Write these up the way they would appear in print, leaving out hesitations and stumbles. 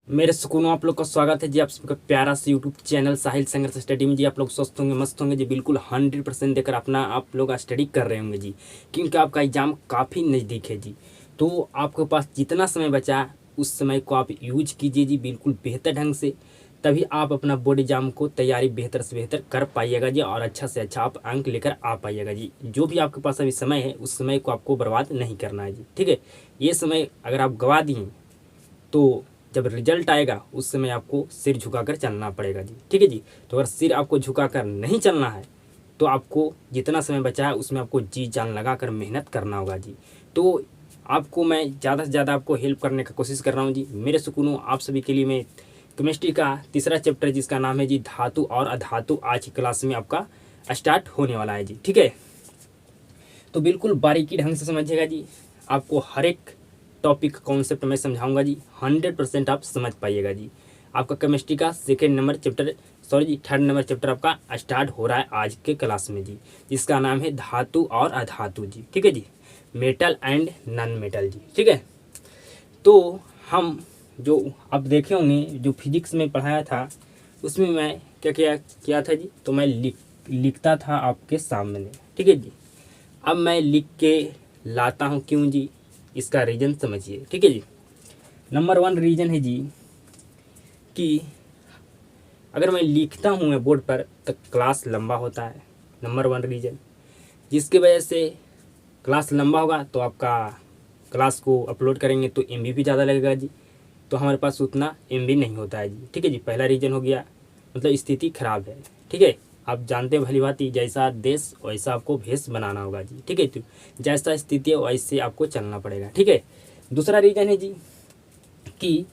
मेरे सुकूनों आप लोग का स्वागत है जी। आप सबका प्यारा सा यूट्यूब चैनल साहिल संघर्ष स्टडी में जी। आप लोग स्वस्थ होंगे, मस्त होंगे जी, बिल्कुल 100% देकर अपना आप लोग स्टडी कर रहे होंगे जी, क्योंकि आपका एग्ज़ाम काफ़ी नज़दीक है जी। तो आपके पास जितना समय बचा है उस समय को आप यूज कीजिए जी, बिल्कुल बेहतर ढंग से। तभी आप अपना बोर्ड एग्जाम को तैयारी बेहतर से बेहतर कर पाइएगा जी, और अच्छा से अच्छा आप अंक लेकर आ पाइएगा जी। जो भी आपके पास अभी समय है उस समय को आपको बर्बाद नहीं करना है जी, ठीक है। ये समय अगर आप गवा दिए तो जब रिजल्ट आएगा उस समय आपको सिर झुकाकर चलना पड़ेगा जी, ठीक है जी। तो अगर सिर आपको झुकाकर नहीं चलना है तो आपको जितना समय बचा है उसमें आपको जी जान लगा कर मेहनत करना होगा जी। तो आपको मैं ज़्यादा से ज़्यादा आपको हेल्प करने का कोशिश कर रहा हूँ जी। मेरे सुकूनों आप सभी के लिए मैं केमिस्ट्री का तीसरा चैप्टर जिसका नाम है जी धातु और अधातु, आज की क्लास में आपका स्टार्ट होने वाला है जी, ठीक है। तो बिल्कुल बारीकी ढंग से समझिएगा जी। आपको हर एक टॉपिक कॉन्सेप्ट मैं समझाऊंगा जी, 100% आप समझ पाइएगा जी। आपका केमिस्ट्री का थर्ड नंबर चैप्टर आपका स्टार्ट हो रहा है आज के क्लास में जी, जिसका नाम है धातु और अधातु जी, ठीक है जी। मेटल एंड नॉन मेटल जी, ठीक है। तो हम जो आप देखे होंगे जो फिजिक्स में पढ़ाया था उसमें मैं क्या किया था जी, तो मैं लिखता था आपके सामने, ठीक है जी। अब मैं लिख के लाता हूँ, क्यों जी, इसका रीज़न समझिए, ठीक है जी। नंबर 1 रीज़न है जी कि अगर मैं लिखता हूँ मैं बोर्ड पर तो क्लास लंबा होता है। नंबर 1 रीज़न, जिसकी वजह से क्लास लंबा होगा तो आपका क्लास को अपलोड करेंगे तो एमबी भी ज़्यादा लगेगा जी, तो हमारे पास उतना एमबी नहीं होता है जी, ठीक है जी। पहला रीज़न हो गया, मतलब स्थिति खराब है, ठीक है। आप जानते हैं भली भांति, जैसा देश वैसा आपको भेष बनाना होगा जी, ठीक है। तो जैसा स्थिति है वैसे आपको चलना पड़ेगा, ठीक है। दूसरा रीज़न है जी कि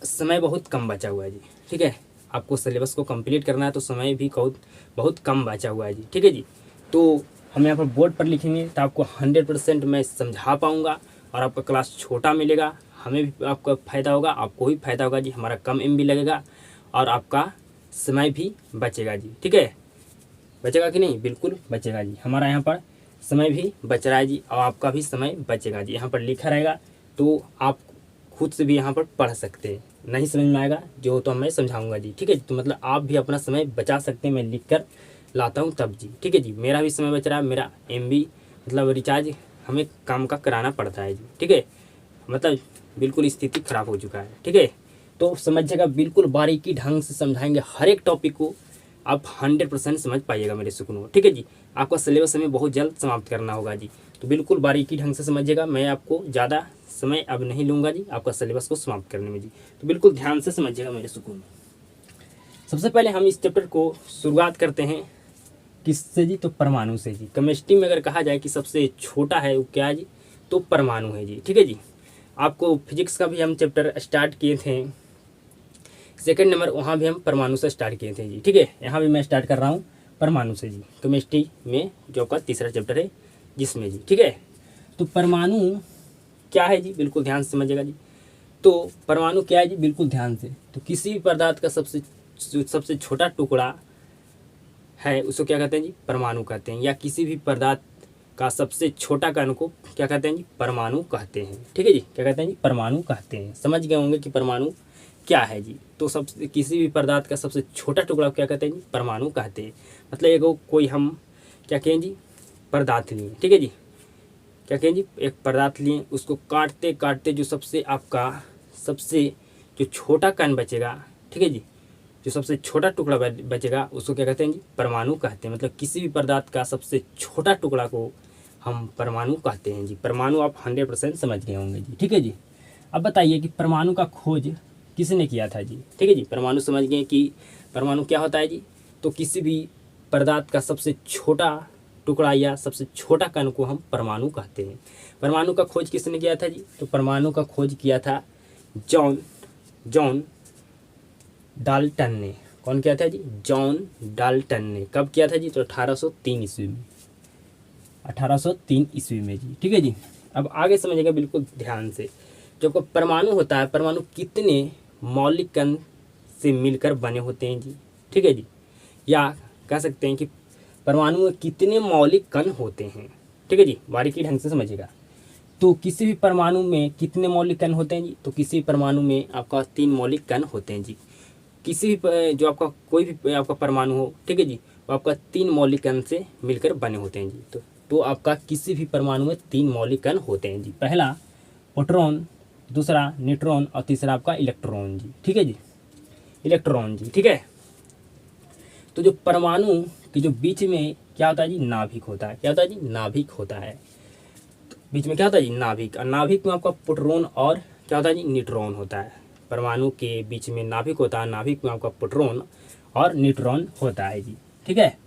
समय बहुत कम बचा हुआ है जी, ठीक है। आपको सिलेबस को कंप्लीट करना है तो समय भी बहुत बहुत कम बचा हुआ है जी, ठीक है जी। तो हम यहाँ पर बोर्ड पर लिखेंगे तो आपको 100% मैं समझा पाऊँगा और आपका क्लास छोटा मिलेगा, हमें भी आपका फ़ायदा होगा, आपको भी फ़ायदा होगा जी। हमारा कम एमबी लगेगा और आपका समय भी बचेगा जी, ठीक है। बचेगा कि नहीं, बिल्कुल बचेगा जी। हमारा यहाँ पर समय भी बच रहा है जी और आपका भी समय बचेगा जी। यहाँ पर लिखा रहेगा तो आप खुद से भी यहाँ पर पढ़ सकते हैं। नहीं समझ में आएगा जो तो मैं समझाऊंगा जी, ठीक है। तो मतलब आप भी अपना समय बचा सकते हैं, मैं लिख कर लाता हूँ तब जी, ठीक है जी। मेरा भी समय बच रहा है, मेरा एमबी मतलब रिचार्ज हमें काम का कराना पड़ता है जी, ठीक है। मतलब बिल्कुल स्थिति खराब हो चुका है, ठीक है। तो समझिएगा, बिल्कुल बारीकी ढंग से समझाएंगे हर एक टॉपिक को, आप 100% समझ पाइएगा मेरे सुकून, ठीक है जी। आपका सिलेबस हमें बहुत जल्द समाप्त करना होगा जी, तो बिल्कुल बारीकी ढंग से समझिएगा। मैं आपको ज़्यादा समय अब नहीं लूँगा जी आपका सिलेबस को समाप्त करने में जी, तो बिल्कुल ध्यान से समझिएगा मेरे सुकून। सबसे पहले हम इस चैप्टर को शुरुआत करते हैं किससे जी, तो परमाणु से जी। केमिस्ट्री में अगर कहा जाए कि सबसे छोटा है वो क्या है जी, तो परमाणु है जी, ठीक है जी। आपको फिजिक्स का भी हम चैप्टर स्टार्ट किए थे, सेकंड नंबर, वहाँ भी हम परमाणु से स्टार्ट किए थे जी, ठीक है। यहाँ भी मैं स्टार्ट कर रहा हूँ परमाणु से जी, केमिस्ट्री में जो आपका तीसरा चैप्टर है जिसमें जी, ठीक है। तो परमाणु क्या है जी, बिल्कुल ध्यान से समझिएगा जी। तो परमाणु क्या है जी, बिल्कुल ध्यान से, तो किसी भी पदार्थ का सबसे छोटा टुकड़ा है उसको क्या कहते हैं जी, परमाणु कहते हैं। या किसी भी पदार्थ का सबसे छोटा कण को क्या कहते हैं जी, परमाणु कहते हैं, ठीक है जी। क्या कहते हैं जी, परमाणु कहते हैं। समझ गए होंगे कि परमाणु क्या है जी। तो सबसे किसी भी पदार्थ का सबसे छोटा टुकड़ा क्या कहते हैं जी, परमाणु कहते हैं। मतलब एगो कोई हम क्या कहें जी, पदार्थ लिए, ठीक है जी। क्या कहें जी, एक पदार्थ लिए, उसको काटते काटते जो सबसे आपका सबसे जो छोटा कण बचेगा, ठीक है जी, जो सबसे छोटा टुकड़ा बचेगा उसको क्या कहते हैं जी, परमाणु कहते हैं। मतलब किसी भी पदार्थ का सबसे छोटा टुकड़ा को हम परमाणु कहते हैं जी। परमाणु आप 100% समझ गए होंगे जी, ठीक है जी। अब बताइए कि परमाणु का खोज किसने किया था जी, ठीक है जी। परमाणु समझ गए कि परमाणु क्या होता है जी, तो किसी भी पदार्थ का सबसे छोटा टुकड़ा या सबसे छोटा कण को हम परमाणु कहते हैं। परमाणु का खोज किसने किया था जी, तो परमाणु का खोज किया था जॉन डाल्टन ने। कौन किया था जी, जॉन डाल्टन ने। कब किया था जी, तो 1803 ईस्वी में, 1803 ईस्वी में जी, ठीक है जी। अब आगे समझिएगा बिल्कुल ध्यान से। जो परमाणु होता है, परमाणु कितने मौलिक कण से मिलकर बने होते हैं जी, ठीक है जी। या कह सकते हैं कि परमाणु में कितने मौलिक कण होते हैं, ठीक है जी। बारीकी ढंग से समझिएगा। तो किसी भी परमाणु में कितने मौलिक कण होते हैं जी? तो किसी भी परमाणु में आपका 3 मौलिक कण होते हैं जी। किसी भी जो आपका कोई भी आपका परमाणु हो, ठीक है जी, वो आपका 3 मौलिक कण से मिलकर बने होते हैं जी। तो आपका किसी भी परमाणु में 3 मौलिक कण होते हैं जी। पहला प्रोटॉन, दूसरा न्यूट्रॉन और तीसरा आपका इलेक्ट्रॉन जी, ठीक है जी, इलेक्ट्रॉन जी, ठीक है। तो जो परमाणु के जो बीच में क्या होता है जी? नाभिक होता है। क्या होता है जी? नाभिक होता है। बीच में क्या होता है जी? नाभिक। और नाभिक में आपका प्रोटॉन और क्या होता है जी? न्यूट्रॉन होता है। परमाणु के बीच में नाभिक होता है, नाभिक में आपका प्रोटॉन और न्यूट्रॉन होता है जी, ठीक है।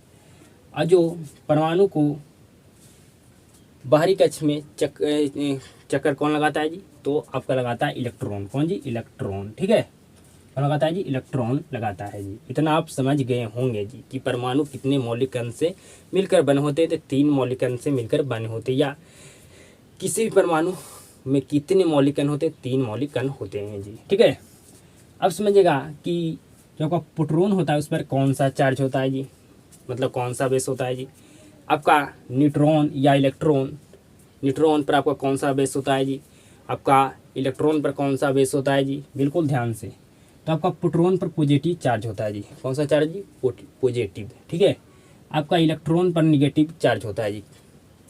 और जो परमाणु को बाहरी कक्ष में चक्कर कौन लगाता है जी? तो आपका लगाता है इलेक्ट्रॉन। कौन जी? इलेक्ट्रॉन, ठीक है। कौन लगाता है जी? इलेक्ट्रॉन लगाता है जी। इतना आप समझ गए होंगे जी कि परमाणु कितने मौलिक कण से मिलकर बने होते हैं। तो 3 मौलिक कण से मिलकर बने होते हैं। या किसी भी परमाणु में कितने मौलिक कण होते हैं? 3 मौलिक कण होते हैं जी, ठीक है। अब समझिएगा कि जो आपका प्रोटॉन होता है उस पर कौन सा चार्ज होता है जी? मतलब कौन सा बेस होता है जी? आपका न्यूट्रॉन या इलेक्ट्रॉन, न्यूट्रॉन पर आपका कौन सा बेस होता है जी? आपका इलेक्ट्रॉन पर कौन सा बेस होता है जी? बिल्कुल ध्यान से। तो आपका प्रोटॉन पर पॉजिटिव चार्ज होता है जी। कौन सा चार्ज जी? पॉजिटिव, ठीक है। आपका इलेक्ट्रॉन पर निगेटिव चार्ज होता है जी।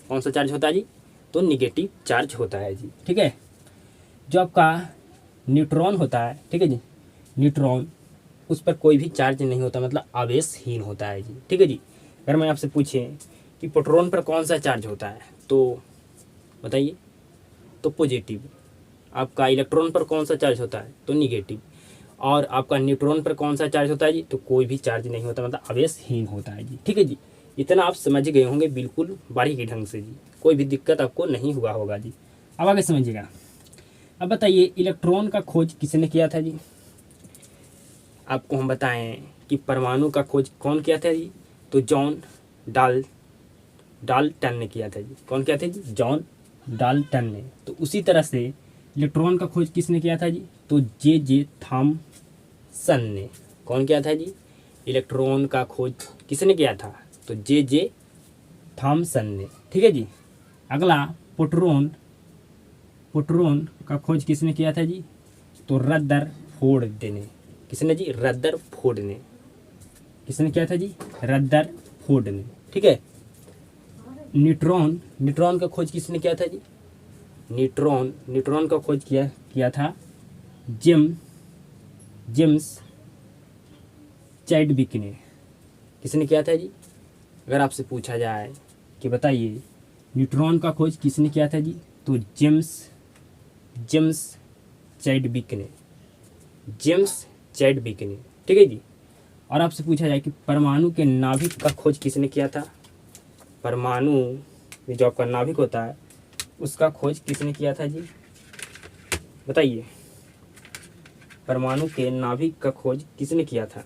कौन सा चार्ज होता है जी? तो निगेटिव चार्ज होता है जी, ठीक है। जो आपका न्यूट्रॉन होता है, ठीक है जी, न्यूट्रॉन उस पर कोई भी चार्ज नहीं होता, मतलब आवेशहीन होता है जी, ठीक है जी। अगर मैं आपसे पूछे कि प्रोटॉन पर कौन सा चार्ज होता है तो बताइए। तो पॉजिटिव। आपका इलेक्ट्रॉन पर कौन सा चार्ज होता है? तो निगेटिव। और आपका न्यूट्रॉन पर कौन सा चार्ज होता है जी? तो कोई भी चार्ज नहीं होता, मतलब आवेशहीन होता है जी, ठीक है जी। इतना आप समझ गए होंगे बिल्कुल बारीकी ढंग से जी। कोई भी दिक्कत आपको नहीं हुआ होगा जी। अब आगे समझिएगा। अब बताइए इलेक्ट्रॉन का खोज किसने किया था जी? आपको हम बताएं कि परमाणु का खोज कौन किया था जी? तो जॉन डाल्टन ने किया था जी। कौन किया था जी? जॉन डाल्टन ने। तो उसी तरह से इलेक्ट्रॉन का खोज किसने किया था जी? तो जे थॉमसन ने। कौन किया था जी? इलेक्ट्रॉन का खोज किसने किया था? तो जे थॉमसन ने, ठीक है जी। अगला प्रोटॉन का खोज किसने किया था जी? तो रदरफोर्ड ने। किसने जी? रदरफोर्ड ने। किसने किया था जी? रदरफोर्ड ने, ठीक है। न्यूट्रॉन का खोज किसने किया था जी? न्यूट्रॉन का खोज किया था जेम्स चैडविक ने। किसने किया था जी? अगर आपसे पूछा जाए कि बताइए न्यूट्रॉन का खोज किसने किया था जी? तो जेम्स चैडविक ने। ठीक है जी। और आपसे पूछा जाए कि परमाणु के नाभिक का खोज किसने किया था? परमाणु में जो आपका नाभिक होता है उसका खोज किसने किया था जी? बताइए। परमाणु के नाभिक का खोज किसने किया था?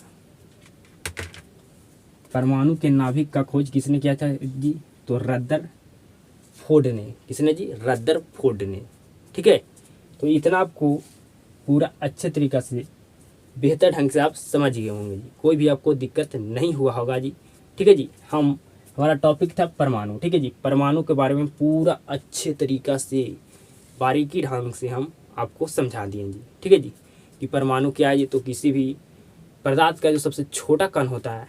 परमाणु के नाभिक का खोज किसने किया था जी? तो रदरफोर्ड ने। किसने जी? रदरफोर्ड ने, ठीक है। तो इतना आपको पूरा अच्छे तरीक़ा से बेहतर ढंग से आप समझ गए होंगे जी। कोई भी आपको दिक्कत नहीं हुआ होगा जी, ठीक है जी। हमारा टॉपिक था परमाणु, ठीक है जी। परमाणु के बारे में पूरा अच्छे तरीक़ा से बारीकी ढंग से हम आपको समझा दिए जी, ठीक है जी, कि परमाणु क्या है। ये तो किसी भी पदार्थ का जो सबसे छोटा कण होता है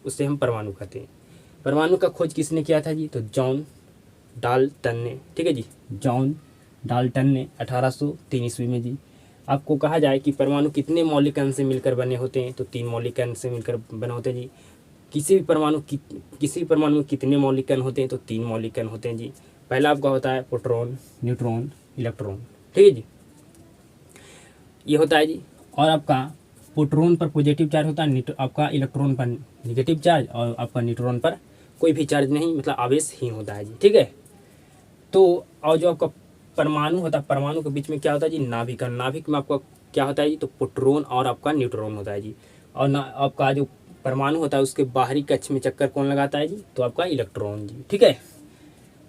उसे हम परमाणु कहते हैं। परमाणु का खोज किसने किया था जी? तो जॉन डाल्टन ने, ठीक है जी। जॉन डाल्टन ने 1803 ईस्वी में जी। आपको कहा जाए कि परमाणु कितने मौलिक कण से मिलकर बने होते हैं? तो 3 मौलिक कण से मिलकर बने होते हैं जी। किसी भी परमाणु में कितने मौलिक कण होते हैं? तो 3 मौलिक कण होते हैं जी। पहला आपका होता है प्रोटॉन, न्यूट्रॉन, इलेक्ट्रॉन, ठीक है जी, ये होता है जी। और आपका प्रोटॉन पर पॉजिटिव चार्ज होता है, आपका इलेक्ट्रॉन पर निगेटिव चार्ज, और आपका न्यूट्रॉन पर कोई भी चार्ज नहीं, मतलब आवेशहीन होता है जी, ठीक है। तो और जो आपका परमाणु होता है, परमाणु के बीच में क्या होता है जी? नाभिक। नाभिक में आपका क्या होता है जी? तो प्रोटॉन और आपका न्यूट्रॉन होता है जी। और आपका जो परमाणु होता है उसके बाहरी कक्ष में चक्कर कौन लगाता है जी? तो आपका इलेक्ट्रॉन जी, ठीक है।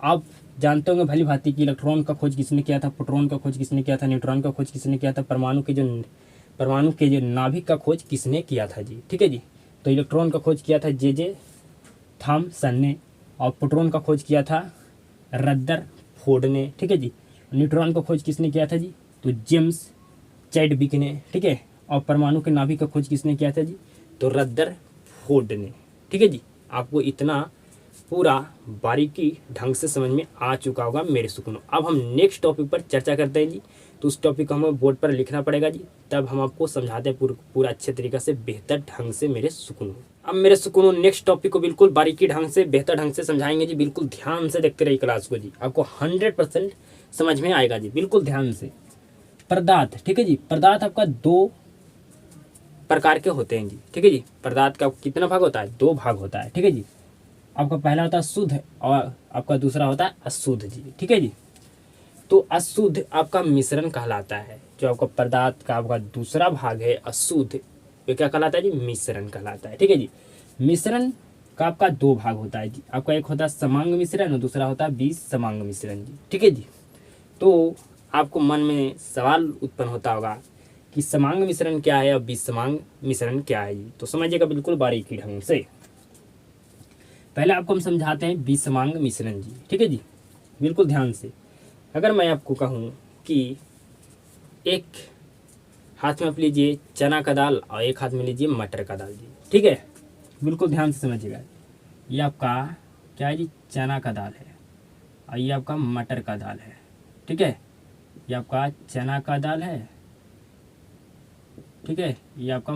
आप जानते होंगे भली भांति कि इलेक्ट्रॉन का खोज किसने किया था, प्रोटॉन का खोज किसने किया था, न्यूट्रॉन का खोज किसने किया था, परमाणु के जो नाभिक का खोज किसने किया था जी, ठीक है जी। तो इलेक्ट्रॉन का खोज किया था जे थॉमसन ने, और प्रोटॉन का खोज किया था रदरफोर्ड ने, ठीक है जी। न्यूट्रॉन का खोज किसने किया था जी? तो जेम्स चैडविक ने, ठीक है। और परमाणु के नाभिक का खोज किसने किया था जी? तो रदरफोर्ड ने, ठीक है जी। आपको इतना पूरा बारीकी ढंग से समझ में आ चुका होगा मेरे सुकून। अब हम नेक्स्ट टॉपिक पर चर्चा करते हैं जी। तो उस टॉपिक को हमें बोर्ड पर लिखना पड़ेगा जी, तब हम आपको समझाते हैं पूरा अच्छे तरीके से, बेहतर ढंग से मेरे सुकून। अब मेरे सुकून नेक्स्ट टॉपिक को बिल्कुल बारीकी ढंग से, बेहतर ढंग से समझाएंगे जी। बिल्कुल ध्यान से देखते रहिए क्लास को जी, आपको 100% समझ में आएगा जी, बिल्कुल ध्यान से। पदार्थ, ठीक है जी। पदार्थ आपका 2 प्रकार के होते हैं जी, ठीक है जी। पदार्थ का कितना भाग होता है? 2 भाग होता है, ठीक है जी। आपका पहला होता है शुद्ध और आपका दूसरा होता है अशुद्ध जी, ठीक है जी। तो अशुद्ध आपका मिश्रण कहलाता है। जो आपका पदार्थ का आपका दूसरा भाग है अशुद्ध, वो क्या कहलाता है जी? मिश्रण कहलाता है, ठीक है जी। मिश्रण का आपका 2 भाग होता है जी। आपका एक होता है समांग मिश्रण और दूसरा होता है विसमांग मिश्रण जी, ठीक है जी। तो आपको मन में सवाल उत्पन्न होता होगा कि समांग मिश्रण क्या है और विसमांग मिश्रण क्या है जी। तो समझिएगा बिल्कुल बारीकी ढंग से। पहले आपको हम समझाते हैं विसमांग मिश्रण जी, ठीक है जी, बिल्कुल ध्यान से। अगर मैं आपको कहूँ कि एक हाथ में आप लीजिए चना का दाल और एक हाथ में लीजिए मटर का दाल जी, ठीक है, बिल्कुल ध्यान से समझिएगा। ये आपका क्या है जी? चना का दाल है और ये आपका मटर का दाल है, ठीक है। ये आपका चना का दाल है, ठीक है। ये आपका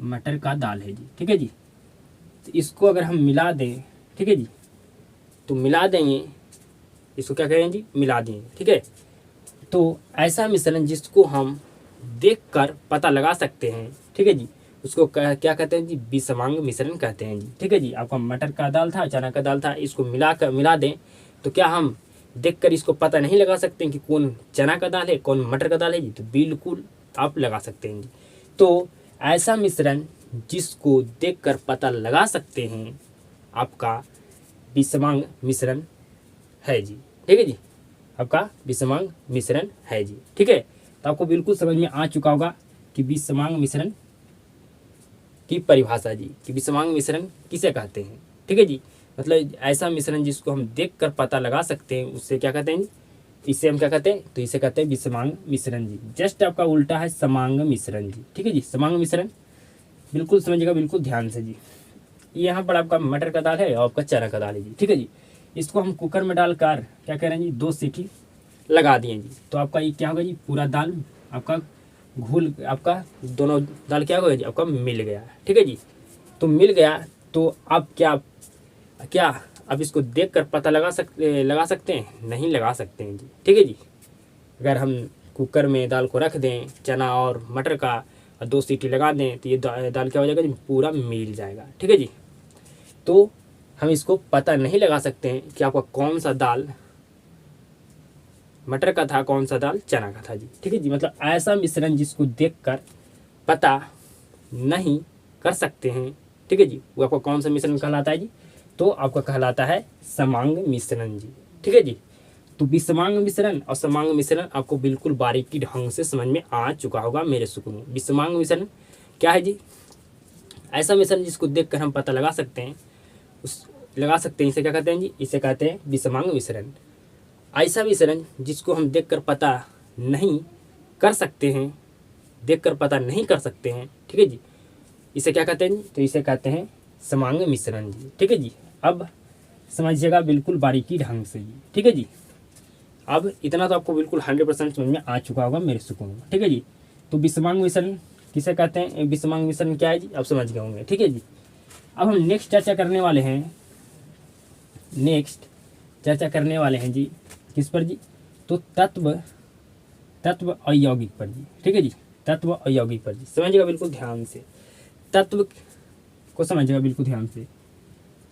मटर का दाल है जी, ठीक है जी। तो इसको अगर हम मिला दें, ठीक है जी, तो मिला देंगे, इसको क्या करेंगे जी? मिला देंगे, ठीक है। तो ऐसा मिश्रण जिसको हम देखकर पता लगा सकते हैं, ठीक है जी, उसको क्या कहते हैं जी? विसमांग मिश्रण कहते हैं जी, ठीक है जी। आपका मटर का दाल था, चना का दाल था, इसको मिला दें तो क्या हम देखकर इसको पता नहीं लगा सकते हैं कि कौन चना का दाल है, कौन मटर का दाल है जी? तो बिल्कुल आप लगा सकते हैं जी। तो ऐसा मिश्रण जिसको देखकर पता लगा सकते हैं आपका विसमांग मिश्रण है जी, ठीक है जी। आपका विसमांग मिश्रण है जी, ठीक है। तो आपको बिल्कुल समझ में आ चुका होगा कि विसमांग मिश्रण की परिभाषा जी, कि विसमांग मिश्रण किसे कहते हैं, ठीक है जी। मतलब ऐसा मिश्रण जिसको हम देखकर पता लगा सकते हैं, उससे क्या कहते हैं जी? इसे हम क्या कहते हैं? तो इसे कहते हैं विसमांग मिश्रण जी। जस्ट आपका उल्टा है समांग मिश्रण जी, ठीक है जी। समांग मिश्रण बिल्कुल समझिएगा, बिल्कुल ध्यान से जी। यहाँ पर आपका मटर का दाल है और आपका चना का दाल है जी, ठीक है जी। इसको हम कुकर में डालकर क्या कह रहे हैं जी? 2 सीटी लगा दिए जी। तो आपका ये क्या होगा जी? पूरा दाल आपका घुल, आपका दोनों दाल क्या होगा जी? आपका मिल गया, ठीक है जी। तो मिल गया तो आप क्या अब इसको देखकर पता लगा सकते हैं? नहीं लगा सकते हैं जी, ठीक है जी। अगर हम कुकर में दाल को रख दें, चना और मटर का, और 2 सीटी लगा दें, तो ये दाल क्या हो जाएगा जी? पूरा मिल जाएगा, ठीक है जी। तो हम इसको पता नहीं लगा सकते हैं कि आपका कौन सा दाल मटर का था, कौन सा दाल चना का था जी, ठीक है जी। मतलब ऐसा मिश्रण जिसको देखकर पता नहीं कर सकते हैं, ठीक है जी, वो आपका कौन सा मिश्रण कहलाता है जी? तो आपका कहलाता है समांग मिश्रण जी, ठीक है जी। तो विसमांग मिश्रण और समांग मिश्रण आपको बिल्कुल बारीकी ढंग से समझ में आ चुका होगा मेरे सुकून। विसमांग मिश्रण क्या है जी? ऐसा मिश्रण जिसको देखकर हम पता लगा सकते हैं, इसे क्या कहते हैं जी? इसे कहते हैं विसमांग मिश्रण। ऐसा मिश्रण जिसको हम देखकर पता नहीं कर सकते हैं, ठीक है जी, इसे क्या कहते हैं जी? तो इसे कहते हैं समांग मिश्रण जी, ठीक है जी। अब समझिएगा बिल्कुल बारीकी ढंग से जी, ठीक है जी। अब इतना तो आपको बिल्कुल 100% समझ में आ चुका होगा मेरे सुकून में, ठीक है जी। तो विसमांग मिश्रण किसे कहते हैं? विसमांग मिश्रण क्या है जी? आप समझ गए होंगे, ठीक है जी। अब हम नेक्स्ट चर्चा करने वाले हैं जी, किस पर जी? तो तत्व और यौगिक पर जी, ठीक है जी। तत्व और यौगिक पर जी समझिएगा बिल्कुल ध्यान से। तत्व को समझिएगा बिल्कुल ध्यान से।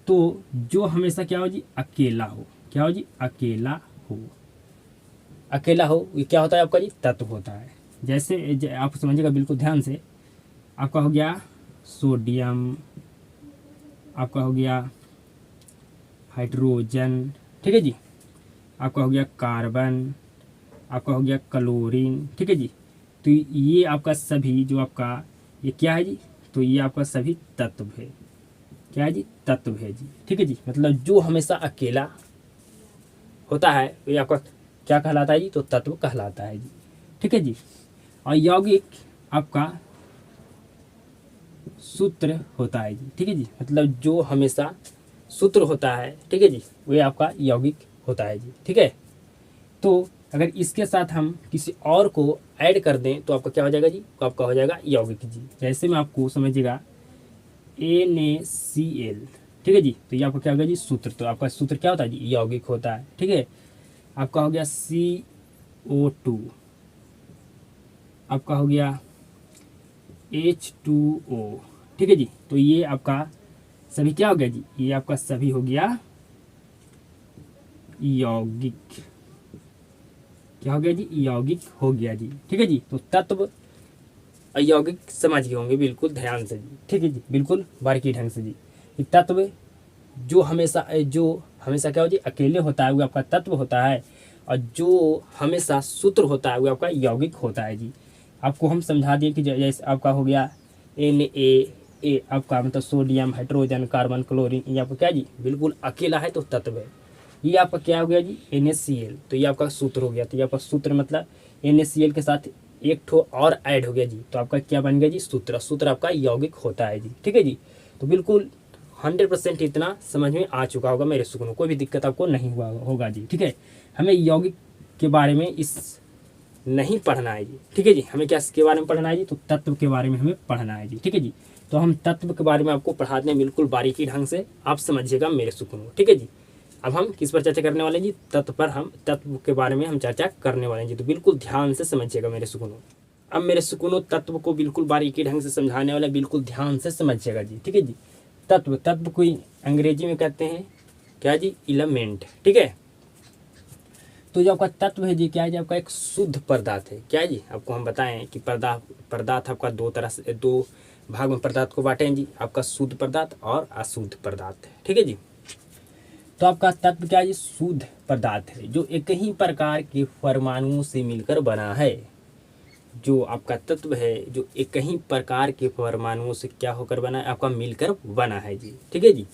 तो जो हमेशा क्या हो जी? अकेला हो। क्या हो जी? अकेला हो, ये क्या होता है आपका जी? तत्व होता है। जैसे आप समझिएगा बिल्कुल ध्यान से। आपका हो गया सोडियम, आपका हो गया हाइड्रोजन, ठीक है जी। आपका हो गया कार्बन, आपका हो गया क्लोरीन, ठीक है जी। तो ये आपका सभी जो आपका ये क्या है जी? तो ये आपका सभी तत्व है। क्या है जी? तत्व है जी, ठीक है जी। मतलब जो हमेशा अकेला होता है ये आपका क्या कहलाता है जी, तो तत्व कहलाता है जी। ठीक है जी। और यौगिक आपका सूत्र होता है जी। ठीक है जी, मतलब जो हमेशा सूत्र होता है, ठीक है जी, वो आपका यौगिक होता है जी। ठीक है, तो अगर इसके साथ हम किसी और को ऐड कर दें तो आपका क्या हो जाएगा जी, तो आपका हो जाएगा यौगिक जी। जैसे में आपको समझिएगा NaCl, ठीक है जी, तो ये आपका क्या होगा जी, सूत्र। तो आपका सूत्र क्या होता है जी, यौगिक होता है। ठीक है, आपका हो गया CO2, आपका हो गया H2O। ठीक है जी, तो ये आपका सभी क्या हो गया जी, ये आपका सभी हो गया यौगिक। क्या हो गया जी, यौगिक हो गया जी। ठीक है जी, तो तत्व यौगिक समझ गए होंगे बिल्कुल ध्यान से जी। ठीक है जी, बिल्कुल बारीकी ढंग से जी। तत्व जो हमेशा क्या हो जी, अकेले होता है वो आपका तत्व होता है, और जो हमेशा सूत्र होता है वो आपका यौगिक होता है जी। आपको हम समझा दिए कि जैसे आपका हो गया Na आपका मतलब सोडियम, हाइड्रोजन, कार्बन, क्लोरीन, ये आपका क्या जी, बिल्कुल अकेला है तो तत्व है। ये आपका क्या हो गया जी, NaCl, तो ये आपका सूत्र हो गया। तो ये आपका सूत्र मतलब NaCl के साथ एक ठो और ऐड हो गया जी, तो आपका क्या बन गया जी, सूत्र। सूत्र आपका यौगिक होता है जी। ठीक है जी, तो बिल्कुल 100% इतना समझ में आ चुका होगा मेरे सुकून, कोई भी दिक्कत आपको नहीं हुआ होगा जी। ठीक है, हमें यौगिक के बारे में इस नहीं पढ़ना है जी। ठीक है जी, हमें क्या इसके बारे में पढ़ना है जी, तो तत्व के बारे में हमें पढ़ना है जी। ठीक है जी, तो हम तत्व के बारे में आपको पढ़ाते हैं बिल्कुल बारीकी ढंग से, आप समझिएगा मेरे सुकून। ठीक है जी, अब हम किस पर चर्चा करने वाले हैं जी, तत्व पर। हम तत्व के बारे में हम चर्चा करने वाले हैं जी, तो बिल्कुल ध्यान से समझिएगा मेरे सुकूनों। अब मेरे सुकूनों तत्व को बिल्कुल बारीकी ढंग से समझाने वाला, बिल्कुल ध्यान से समझिएगा जी। ठीक है जी, तत्व को अंग्रेजी में कहते हैं क्या जी, एलिमेंट। ठीक है, तो जो आपका तत्व है जी क्या है जी, आपका एक शुद्ध पदार्थ है। क्या है जी, आपको हम बताएं कि पदार्थ आपका दो भाग में पदार्थ को बांटे हैं जी, आपका शुद्ध पदार्थ और अशुद्ध पदार्थ। ठीक है जी, तो आपका तत्व क्या है जी, शुद्ध पदार्थ है जो एक ही प्रकार के परमाणुओं से मिलकर बना है। जो आपका तत्व है जो एक ही प्रकार के परमाणुओं से क्या होकर बना है, आपका मिलकर बना है जी। ठीक है जी,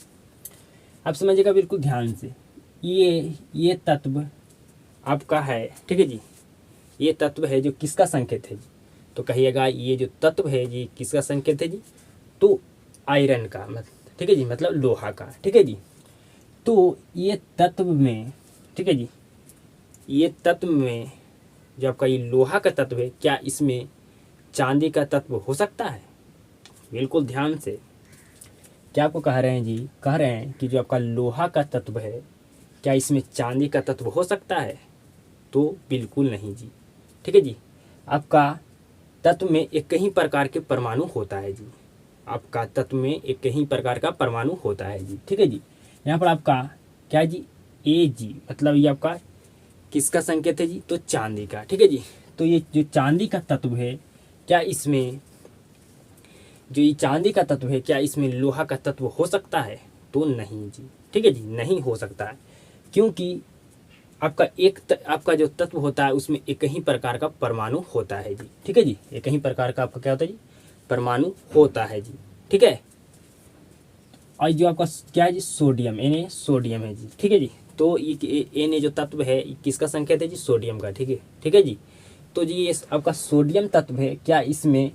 आप समझिएगा बिल्कुल ध्यान से। ये तत्व आपका है। ठीक है जी, ये तत्व है जो किसका संकेत है जी, तो कहिएगा ये जो तत्व है जी किसका संकेत है जी, तो आयरन का, ठीक है जी, मतलब लोहा का। ठीक है जी, तो ये तत्व में, ठीक है जी, ये तत्व में जो आपका ये लोहा का तत्व है, क्या इसमें चांदी का तत्व हो सकता है? बिल्कुल ध्यान से, क्या आपको कह रहे हैं जी, कह रहे हैं कि जो आपका लोहा का तत्व है क्या इसमें चांदी का तत्व हो सकता है? तो बिल्कुल नहीं जी। ठीक है जी, आपका तत्व में एक ही प्रकार के परमाणु होता है जी, आपका तत्व में एक ही प्रकार का परमाणु होता है जी। ठीक है जी, यहाँ पर आपका क्या जी, Ag, मतलब ये आपका किसका संकेत है जी, तो चांदी का। ठीक है जी, तो ये जो चांदी का तत्व है क्या इसमें, जो ये चांदी का तत्व है क्या इसमें लोहा का तत्व हो सकता है? तो नहीं जी। ठीक है जी, नहीं हो सकता है, क्योंकि आपका जो तत्व होता है उसमें एक ही प्रकार का परमाणु होता है जी। ठीक है जी, एक ही प्रकार का आपका क्या होता है जी, परमाणु होता है जी। ठीक है, और जो आपका क्या है जी, सोडियम, सोडियम है जी। ठीक है जी, तो ये जो तत्व है किसका संकेत है जी, सोडियम का। ठीक है, ठीक है जी, तो जी ये आपका सोडियम तत्व है क्या इसमें,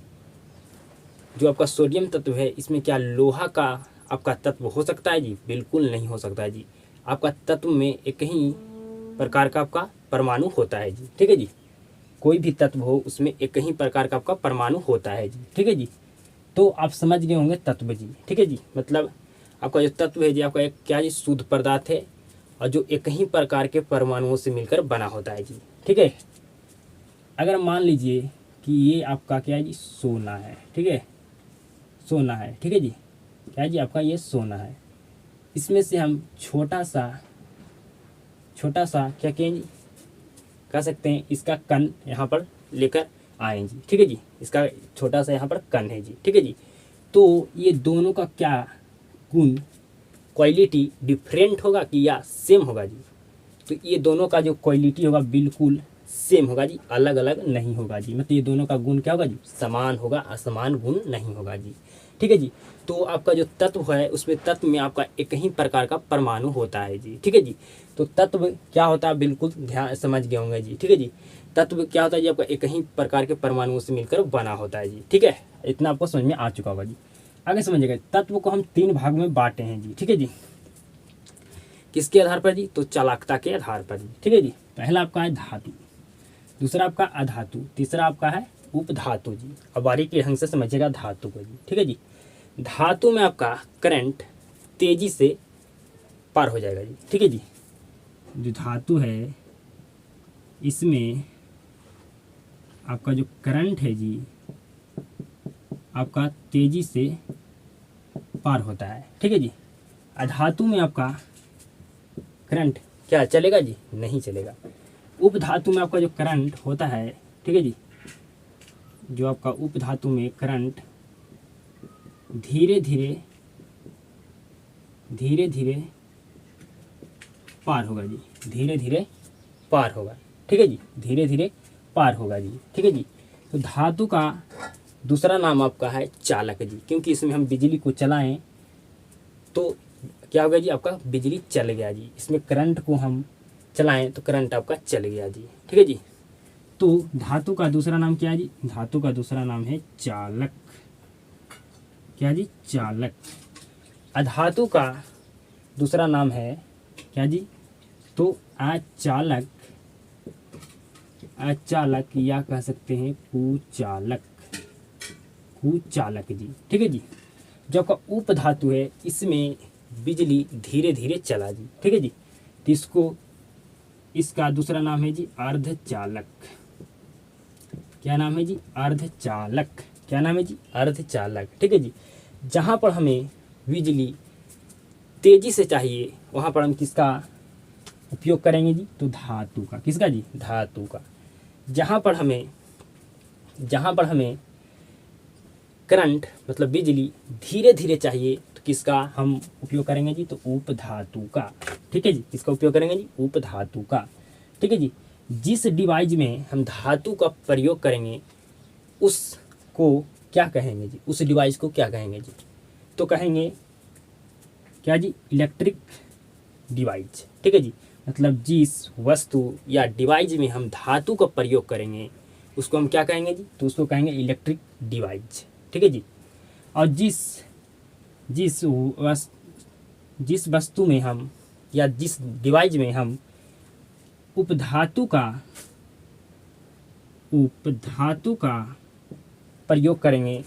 जो आपका सोडियम तत्व है इसमें क्या लोहा का आपका तत्व हो सकता है जी? बिल्कुल नहीं हो सकता है जी। आपका तत्व में एक ही प्रकार का आपका परमाणु होता है जी। ठीक है जी, कोई भी तत्व हो उसमें एक ही प्रकार का आपका परमाणु होता है जी। ठीक है जी, तो आप समझ गए होंगे तत्व जी। ठीक है जी, मतलब आपका जो तत्व है जी आपका एक क्या जी, शुद्ध पदार्थ है और जो एक ही प्रकार के परमाणुओं से मिलकर बना होता है जी। ठीक है, अगर मान लीजिए कि ये आपका क्या है जी, सोना है। ठीक है, सोना है। ठीक है जी, क्या है जी, आपका ये सोना है, इसमें से हम छोटा सा क्या कहें जी, कह सकते हैं इसका कण यहाँ पर लेकर आए जी। ठीक है जी, इसका छोटा सा यहाँ पर कण है जी। ठीक है जी, तो ये दोनों का क्या गुण, क्वालिटी डिफरेंट होगा कि या सेम होगा जी? तो ये दोनों का जो क्वालिटी होगा बिल्कुल सेम होगा जी, अलग अलग नहीं होगा जी। मतलब ये दोनों का गुण क्या होगा जी, समान होगा, असमान गुण नहीं होगा जी। ठीक है जी। तो आपका जो तत्व है उसमें तत्व में आपका एक ही प्रकार का परमाणु होता है जी। ठीक है जी। तो तत्व क्या होता है बिल्कुल ध्यान समझ गए होंगे जी। ठीक है जी। तत्व क्या होता है जी, आपका एक ही प्रकार के परमाणुओं से मिलकर बना होता है जी। ठीक है, इतना आपको समझ में आ चुका होगा जी। आगे समझिएगा, तत्व को हम 3 भाग में बांटे हैं जी। ठीक है जी। किसके आधार पर जी, तो चालकता के आधार पर जी। ठीक है जी। पहला आपका है धातु, दूसरा आपका अधातु, तीसरा आपका है उपधातु जी। अब बारीकी ढंग से समझिएगा धातु को जी। ठीक है जी। धातु में आपका करंट तेजी से पार हो जाएगा जी। ठीक है जी। जो धातु है इसमें आपका जो करंट है जी आपका तेजी से पार होता है। ठीक है जी। अधातु में आपका करंट क्या चलेगा जी, नहीं चलेगा। उपधातु में आपका जो करंट होता है, ठीक है जी, जो आपका उपधातु में करंट धीरे धीरे पार होगा जी, धीरे धीरे पार होगा। ठीक है जी, धीरे धीरे पार होगा जी। ठीक है जी। तो धातु का दूसरा नाम आपका है चालक जी, क्योंकि इसमें हम बिजली को चलाएं तो क्या होगा जी, आपका बिजली चल गया जी। इसमें करंट को हम चलाएं तो करंट आपका चल गया जी। ठीक है जी। तो धातु का दूसरा नाम क्या है जी, धातु का दूसरा नाम है चालक। क्या जी, चालक। अधातु का दूसरा नाम है क्या जी, तो अचालक, अचालक या कह सकते हैं कुचालक, कुचालक जी। ठीक है जी। जो आपका उपधातु है इसमें बिजली धीरे धीरे चला जी। ठीक है जी। तो इसका दूसरा नाम है जी अर्धचालक। क्या नाम है जी, अर्धचालक। क्या नाम है जी, अर्धचालक। ठीक है जी। जहाँ पर हमें बिजली तेजी से चाहिए वहाँ पर हम किसका उपयोग करेंगे जी, तो धातु का। किसका जी, धातु का। जहाँ पर हमें करंट मतलब बिजली धीरे धीरे चाहिए तो किसका हम उपयोग करेंगे जी, तो उपधातु का। ठीक है जी, किसका उपयोग करेंगे जी, उपधातु का। ठीक है जी। जिस डिवाइस में हम धातु का प्रयोग करेंगे उसको क्या कहेंगे जी, उस डिवाइस को क्या कहेंगे जी, तो कहेंगे क्या जी, इलेक्ट्रिक डिवाइस। ठीक है जी। मतलब जिस वस्तु या डिवाइस में हम धातु का प्रयोग करेंगे उसको हम क्या कहेंगे जी, तो उसको कहेंगे इलेक्ट्रिक डिवाइस। ठीक है जी। और जिस वस्तु में हम या जिस डिवाइस में हम उपधातु का प्रयोग करेंगे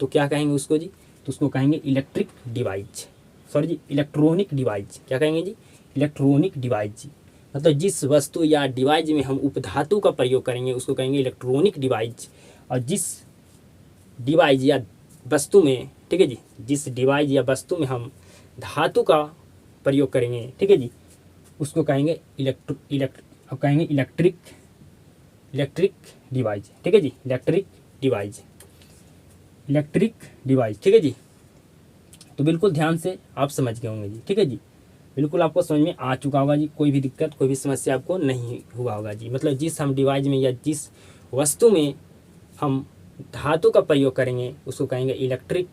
तो क्या कहेंगे उसको जी, तो उसको कहेंगे इलेक्ट्रिक डिवाइस, सॉरी जी इलेक्ट्रॉनिक डिवाइस। क्या कहेंगे जी, इलेक्ट्रॉनिक डिवाइस जी। मतलब जिस वस्तु या डिवाइस में हम उपधातु का प्रयोग करेंगे उसको कहेंगे इलेक्ट्रॉनिक डिवाइस। और जिस डिवाइस या वस्तु में, ठीक है जी, जिस डिवाइस या वस्तु में हम धातु का प्रयोग करेंगे, ठीक है जी, उसको कहेंगे इलेक्ट्रिक डिवाइस। ठीक है जी, इलेक्ट्रिक डिवाइस। ठीक है जी। तो बिल्कुल ध्यान से आप समझ गए होंगे जी। ठीक है जी, बिल्कुल आपको समझ में आ चुका होगा जी। कोई भी दिक्कत, कोई भी समस्या आपको नहीं हुआ होगा जी। मतलब जिस हम डिवाइस में या जिस वस्तु में हम धातु का प्रयोग करेंगे उसको कहेंगे इलेक्ट्रिक,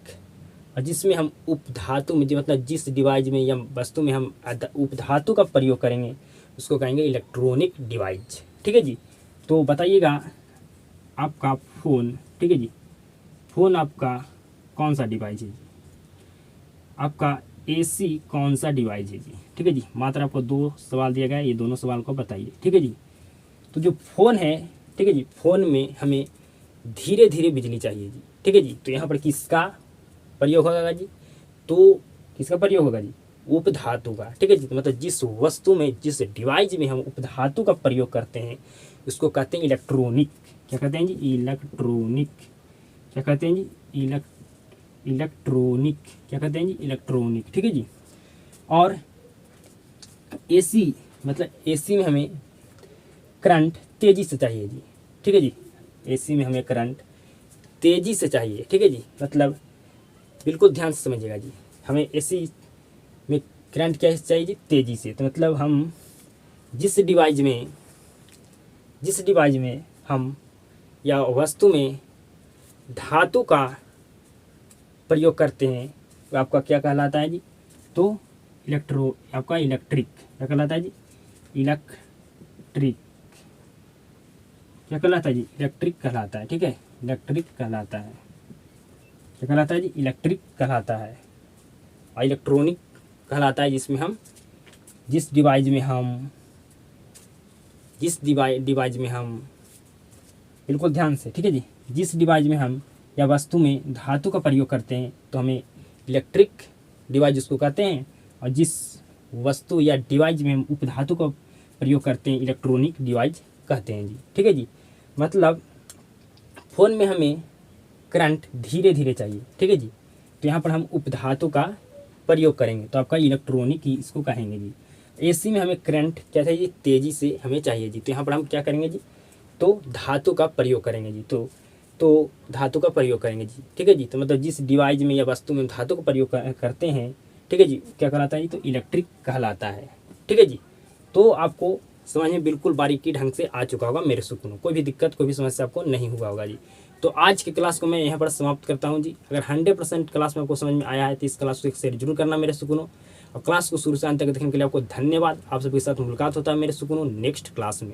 और जिसमें हम उपधातु में मतलब जिस डिवाइस में या वस्तु में हम उपधातु का प्रयोग करेंगे उसको कहेंगे इलेक्ट्रॉनिक डिवाइस। ठीक है जी। तो बताइएगा आपका फ़ोन, ठीक है जी, फ़ोन आपका कौन सा डिवाइस है जी, आपका एसी कौन सा डिवाइस है जी। ठीक है जी। मात्र आपको 2 सवाल दिया गया है, ये दोनों सवाल को बताइए। ठीक है जी। तो जो फ़ोन है, ठीक है जी, फ़ोन में हमें धीरे धीरे बिजली चाहिए जी। ठीक है जी। तो यहाँ पर किसका प्रयोग होगा जी, तो किसका प्रयोग होगा जी, उपधातु का। ठीक है जी। तो मतलब जिस वस्तु में, जिस डिवाइस में हम उपधातु का प्रयोग करते हैं उसको कहते हैं इलेक्ट्रॉनिक। क्या कहते हैं जी, इलेक्ट्रॉनिक। क्या कहते हैं जी, इलेक्ट्रॉनिक। क्या कहते हैं जी, इलेक्ट्रॉनिक। ठीक है जी। और एसी मतलब एसी में हमें करंट तेजी से चाहिए जी। ठीक है जी। एसी में हमें करंट तेजी से चाहिए। ठीक है जी। मतलब बिल्कुल ध्यान से समझिएगा जी, हमें एसी में करंट क्या चाहिए जी, तेजी से। तो मतलब हम जिस डिवाइस जिस डिवाइस में हम या वस्तु में धातु का प्रयोग करते हैं वो आपका क्या कहलाता है जी? तो आपका इलेक्ट्रिक क्या कहलाता है जी? इलेक्ट्रिक क्या कहलाता है जी? इलेक्ट्रिक कहलाता है। ठीक है, इलेक्ट्रिक कहलाता है। क्या कहलाता है जी? इलेक्ट्रिक कहलाता है। और इलेक्ट्रॉनिक कहलाता है जिस डिवाइस में हम बिल्कुल ध्यान से, ठीक है जी, जिस डिवाइस में हम या वस्तु में धातु का प्रयोग करते हैं तो हमें इलेक्ट्रिक डिवाइस उसको कहते हैं, और जिस वस्तु या डिवाइस में हम उपधातु का प्रयोग करते हैं इलेक्ट्रॉनिक डिवाइस कहते हैं जी। ठीक है जी, मतलब फ़ोन में हमें करंट धीरे धीरे चाहिए, ठीक है जी, तो यहाँ पर हम उपधातु का प्रयोग करेंगे तो आपका इलेक्ट्रॉनिक ही इसको कहेंगे जी। एसी में हमें करंट क्या चाहिए? तेज़ी से हमें चाहिए जी, तो यहाँ पर हम क्या करेंगे जी? तो धातु का प्रयोग करेंगे जी। तो धातु का प्रयोग करेंगे जी। ठीक है जी, तो मतलब जिस डिवाइस में या वस्तु में धातु का प्रयोग करते हैं, ठीक है जी, क्या कहलाता है जी? तो इलेक्ट्रिक कहलाता है। ठीक है जी, तो आपको समझ में बिल्कुल बारीकी ढंग से आ चुका होगा मेरे सुकून, कोई भी दिक्कत कोई भी समस्या आपको नहीं हुआ होगा जी। तो आज की क्लास को मैं यहाँ पर समाप्त करता हूँ जी। अगर 100% क्लास में आपको समझ में आया है तो इस क्लास को एक शेयर जरूर करना मेरे सुकूनों, और क्लास को शुरू से अंत तक देखने के लिए आपको धन्यवाद। आप सबके साथ मुलाकात होता है मेरे सुकूनों नेक्स्ट क्लास में।